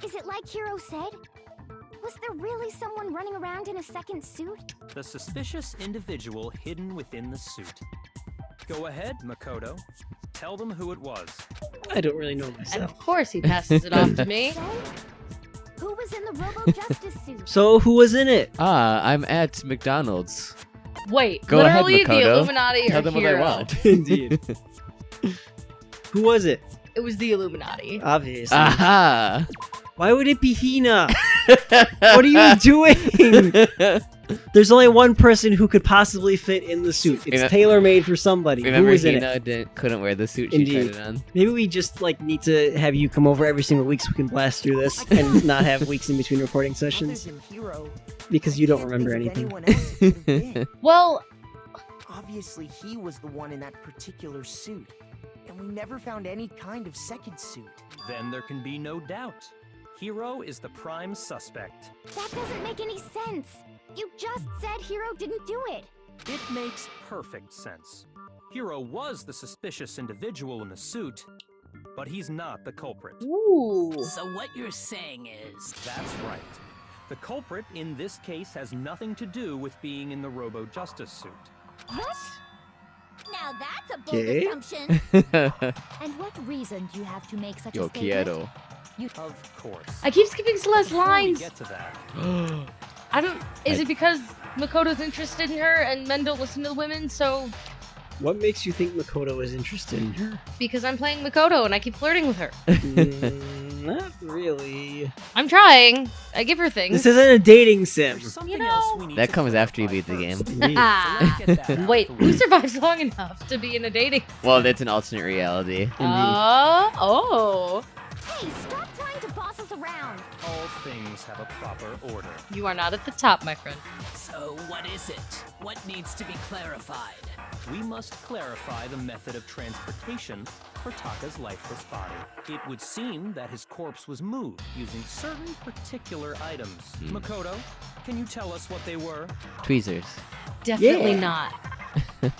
Is it like Hiro said? Was there really someone running around in a second suit? The suspicious individual hidden within the suit. Go ahead, Makoto. Tell them who it was. I don't really know And myself. of course he passes it off to me. So, who was in the Robo-Justice suit? So who was in it? I'm at McDonald's. Wait, Go ahead, literally the Makoto. Illuminati Tell are them Hiro. what I want. Indeed. Who was it? It was the Illuminati. Obviously. Aha! Why would it be Hina? What are you doing? There's only one person who could possibly fit in the suit. It's Remem- tailor-made for somebody. Remember who was in Hina it? couldn't wear the suit she Indeed. tried it on? Maybe we just need to have you come over every single week so we can blast through this and not have weeks in between recording sessions because you don't remember anything. Well, Obviously, he was the one in that particular suit, and we never found any kind of second suit. Then there can be no doubt. Hiro is the prime suspect. That doesn't make any sense. You just said Hiro didn't do it. It makes perfect sense. Hiro was the suspicious individual in the suit, but he's not the culprit. ooh. So what you're saying is... That's right. The culprit in this case has nothing to do with being in the Robo-Justice suit. What? Now that's a bold Okay. assumption. And what reason do you have to make such Yo a statement? quiero. Of course. I keep skipping Celeste's Before we lines. get to that, I don't. Is it because Makoto's interested in her and men don't listen to the women? So What makes you think Makoto is interested in her? because I'm playing Makoto and I keep flirting with her. Not really. I'm trying. I give her things. This isn't a dating sim. there's something know, else we need That to comes after you clarify beat the game. first. Indeed. So let's get that out Wait, of the who way. survives long enough to be in a dating? Well, that's an alternate reality. Oh. Hey, stop trying to boss us around. All things have a proper order. You are not at the top, my friend. So what is it? What needs to be clarified? We must clarify the method of transportation for Taka's lifeless body. It would seem that his corpse was moved using certain particular items. Makoto, can you tell us what they were? Tweezers. Definitely Yeah. not.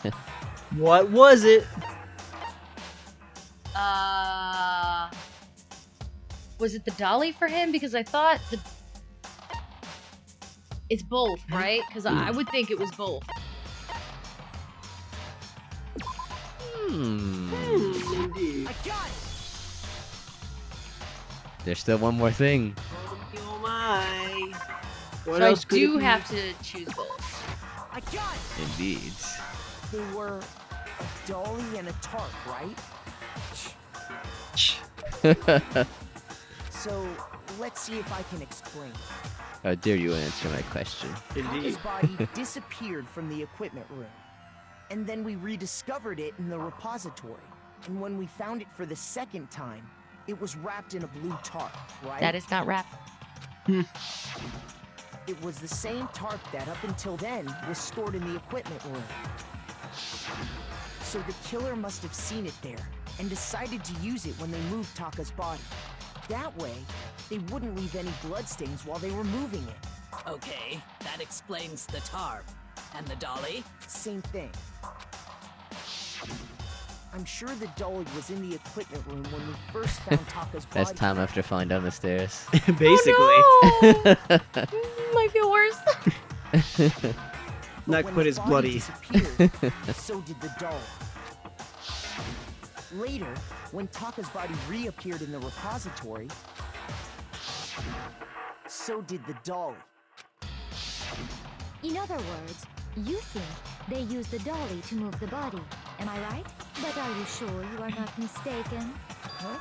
What was it? Was it the dolly for him? Because I thought the. It's both, right? Because I would think it was both. Indeed. There's still one more thing. Oh my. What So I else could it do be? have to choose both. I got it! Indeed. They were a dolly and a tarp, right? So, let's see if I can explain. How dare you answer my question? Indeed. His body disappeared from the equipment room. And then we rediscovered it in the repository. And when we found it for the second time, it was wrapped in a blue tarp, right? That is not rap. It was the same tarp that, up until then, was stored in the equipment room. So the killer must have seen it there, and decided to use it when they moved Taka's body. That way, they wouldn't leave any bloodstains while they were moving it. Okay, that explains the tarp. And the dolly? Same thing. I'm sure the dolly was in the equipment room when we first found Taka's body. That's time after falling down the stairs. Basically. Oh, no! Might feel worse. But Not when quite the as body bloody. disappeared, so did the dolly. Later, when Taka's body reappeared in the repository, so did the dolly. In other words, you think they used the dolly to move the body. Am I right? But are you sure you are not mistaken? Huh?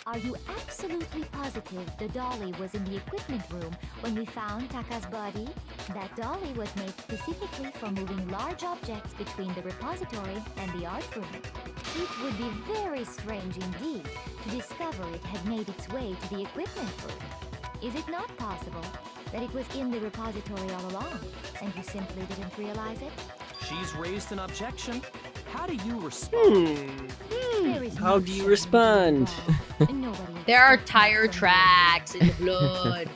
Are you absolutely positive the dolly was in the equipment room when we found Taka's body? That dolly was made specifically for moving large objects between the repository and the art room. It would be very strange indeed to discover it had made its way to the equipment room. Is it not possible that it was in the repository all along, and you simply didn't realize it? She's raised an objection. How do you respond? There is How no do you shame respond? involved. Nobody There are expects tire from you. tracks in the blood.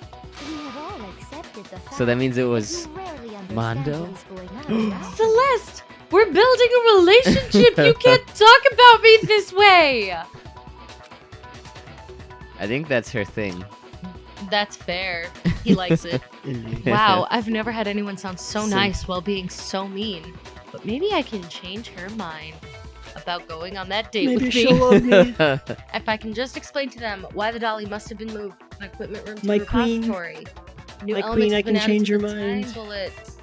We have all accepted the fact So that means it that was you rarely understand Mondo? what is going on around you. Celeste, we're building a relationship. You can't talk about me this way. I think that's her thing. That's fair. He likes it. Indeed. Wow, I've never had anyone sound so Same. nice while being so mean. But maybe I can change her mind about going on that date Maybe with she'll me. love me. If I can just explain to them why the dolly must have been moved from the equipment room to My the queen. repository. New My elements queen, I have been can added change to your the time mind. bullets.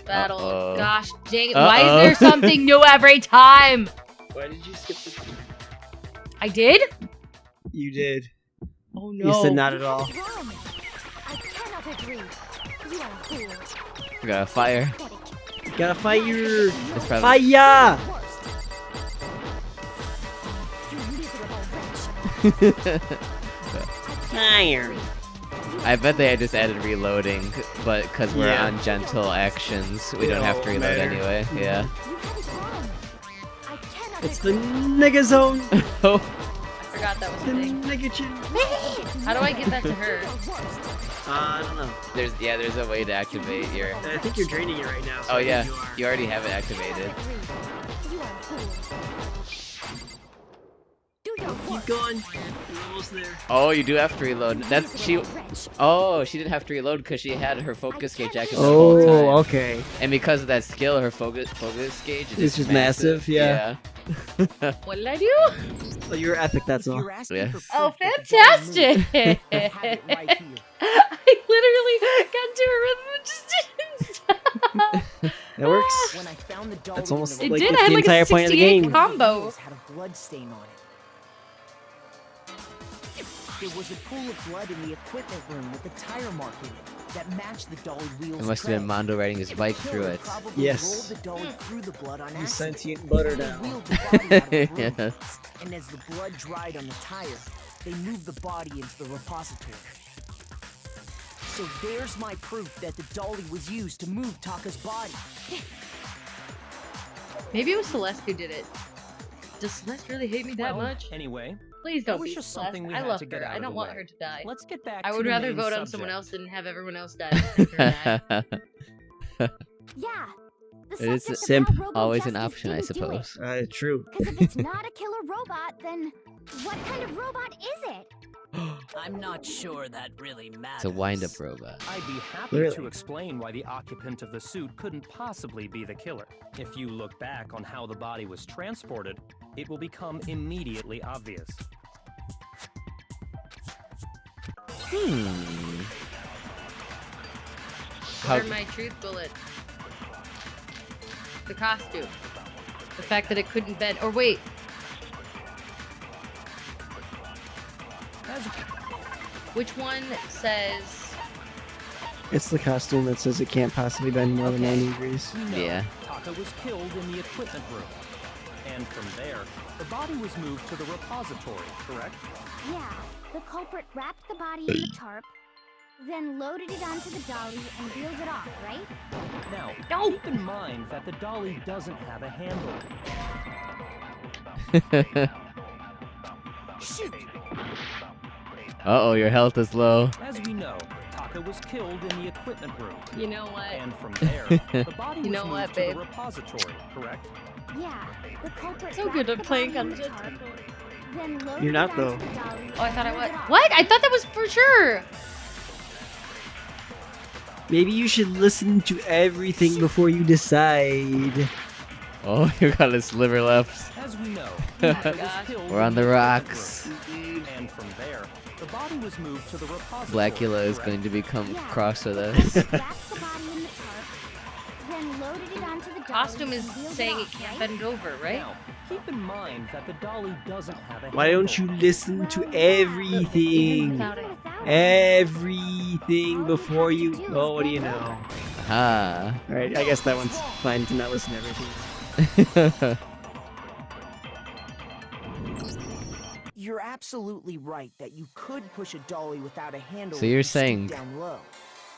Battle. Uh-oh. Gosh dang it. Why is Uh-oh. there something new every time? Why did you skip the... I did? You did. Oh no. You said not at all. Wrong. I cannot agree. You are a fool. We got a fire. Pathetic. Gotta fire! It's probably Fire! Worst. You miserable wretch. Fire! I bet they just added reloading, but because we're Yeah. on gentle actions, we don't have to It'll reload matter. anyway. Yeah. You had it wrong. I cannot It's the agree. nigga zone! Oh, I forgot that was The a thing. nigga chin! How do I get that to her? I don't know. there's a way to activate your. I think you're draining it right now. so Oh I think yeah, you are. you already have it activated. You are a fool. Do your Keep worst. going. You're almost there. Oh, you do have to reload. That's she. Miserable wretch. Oh, she didn't have to reload because she had her focus gauge active the whole time. Oh, okay. And because of that skill, her focus gauge is It's just massive, yeah. What did I do? Oh, you're epic, that's If all. you're asking Yeah. for proof Oh, that the dolly moved, fantastic! I have it right here. I literally got into a rhythm and just didn't stop. That works. When I found the dolly That's in almost the It like did. it's I had the like entire a point of the 68 game. combo. wheels had a blood stain on it. There was a pool of blood in the equipment room with a tire mark in it that matched the dolly wheel's It must have been tread. Mondo riding his And bike the through killer it. probably Yes. rolled the dolly through the blood on You accident. sentient butter They now. wheeled the body out of the room. Yes. And as the blood dried on the tire, they moved the body into the repository. So there's my proof that the dolly was used to move Taka's body. Maybe it was Celeste who did it. Does Celeste really hate me that Well, much? Anyway, Please that don't was be just Celeste. something we I had love to get her. out I of don't the want way. her to die. Let's get back I to would the rather main vote on someone else subject. than have everyone else die. than her die. Yeah. The It is subject of simp. how Robo Always an Justice option, I didn't do it. suppose. True. Because if it's not a killer robot, then what kind of robot is it? I'm not sure that really matters. It's a wind-up robot. I'd be happy Really? to explain why the occupant of the suit couldn't possibly be the killer. If you look back on how the body was transported, it will become immediately obvious. How- What are my truth bullets? The costume. The fact that it couldn't bend. Or wait. Which one says... It's the costume that says it can't possibly bend more than 90 degrees. No, Yeah. Taka was killed in the equipment room. And from there, the body was moved to the repository, correct? Yeah, the culprit wrapped the body in the tarp, then loaded it onto the dolly and wheeled it off, right? Now, No. keep in mind that the dolly doesn't have a handle. Shoot! Uh-oh, your health is low. As we know, Taka was killed in the equipment room. You know what? And from there, the body You was know moved what, to babe? the repository, correct? Yeah, the culprit So wrapped good at the playing body in on the Jet tarp, Set. then loaded You're not, it onto though. the dolly Oh, I thought I and was. wheeled it off. What? I thought that was for sure. Maybe you should listen to everything before you decide. Oh, you got a sliver left. As we know, Oh my Taka was gosh. killed We're in on the equipment rocks. room. And from there, the body was moved to the repository. Blackula is correct? going to become Yeah, cross with the us. culprit wrapped the body in the tarp, then loaded it onto the dolly Costume is and wheeled saying it off, can't right? bend over, right? Now, keep in mind that the dolly doesn't have a Why don't you handle. listen to Well, yeah, everything? Without it. Without it. Everything All before have to you. do is Oh, what do you bend know? over. Ah. Alright, I guess that one's fine to not listen to everything. You're absolutely right that you could push a dolly without a handle. So if you're you stoop saying down low.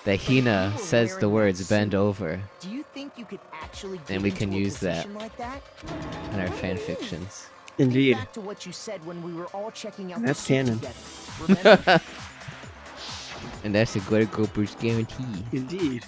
That Hina you were says the wearing words that bend suit, over Do you think you could actually get And we into can a use that. position like that? in our fan fictions. Indeed. Back to what you said when we were all checking out That's the suit canon. together. Remember? And that's a good Goopers guarantee. Indeed.